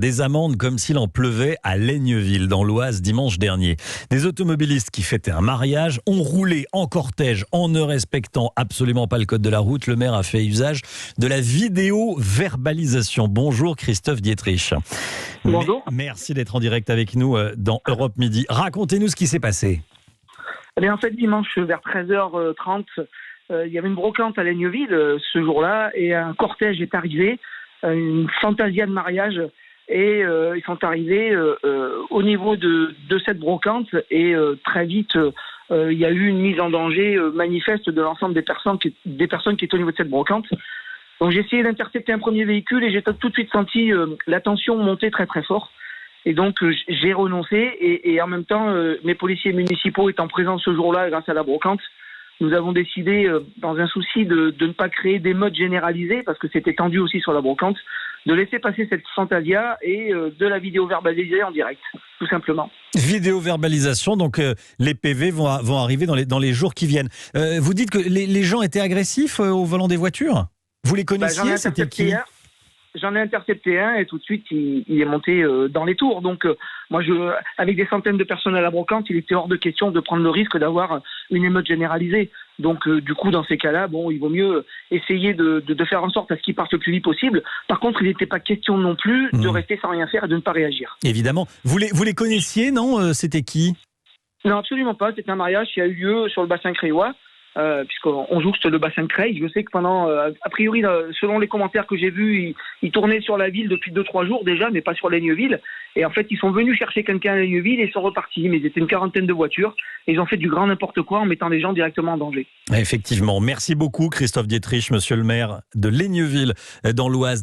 Des amendes comme s'il en pleuvait à Laigneville, dans l'Oise, dimanche dernier. Des automobilistes qui fêtaient un mariage ont roulé en cortège en ne respectant absolument pas le code de la route. Le maire a fait usage de la vidéo-verbalisation. Bonjour Christophe Dietrich. Bonjour. Merci d'être en direct avec nous dans Europe Midi. Racontez-nous ce qui s'est passé. Eh bien, en fait, dimanche vers 13h30, il y avait une brocante à Laigneville ce jour-là et un cortège est arrivé, une fantasia de mariage. Et ils sont arrivés au niveau de cette brocante et très vite, il y a eu une mise en danger manifeste de l'ensemble des personnes qui étaient au niveau de cette brocante. Donc j'ai essayé d'intercepter un premier véhicule et j'ai tout de suite senti la tension monter très très fort. Et donc j'ai renoncé et en même temps, mes policiers municipaux étant présents ce jour-là grâce à la brocante, nous avons décidé, dans un souci de ne pas créer d'émeutes généralisées, parce que c'était tendu aussi sur la brocante, de laisser passer cette fantasia et de la vidéo verbaliser en direct, tout simplement. Vidéo-verbalisation, donc les PV vont arriver dans les jours qui viennent. Vous dites que les gens étaient agressifs au volant des voitures ? Vous les connaissiez ? C'était qui ? J'en ai intercepté un et tout de suite il est monté dans les tours. Donc moi, avec des centaines de personnes à la brocante, il était hors de question de prendre le risque d'avoir une émeute généralisée. Donc du coup, dans ces cas-là, il vaut mieux essayer de faire en sorte à ce qu'il parte le plus vite possible. Par contre, il n'était pas question non plus de rester sans rien faire et de ne pas réagir. Évidemment. Vous les connaissiez, non ? C'était qui ? Non, absolument pas. C'était un mariage qui a eu lieu sur le bassin créois. Puisqu'on jouxte le bassin de Creil. Je sais que pendant, a priori, selon les commentaires que j'ai vus, ils tournaient sur la ville depuis 2-3 jours déjà, mais pas sur Laigneville. Et en fait, ils sont venus chercher quelqu'un à Laigneville et sont repartis. Mais ils étaient une quarantaine de voitures et ils ont fait du grand n'importe quoi en mettant les gens directement en danger. Effectivement. Merci beaucoup Christophe Dietrich, monsieur le maire de Laigneville dans l'Oise.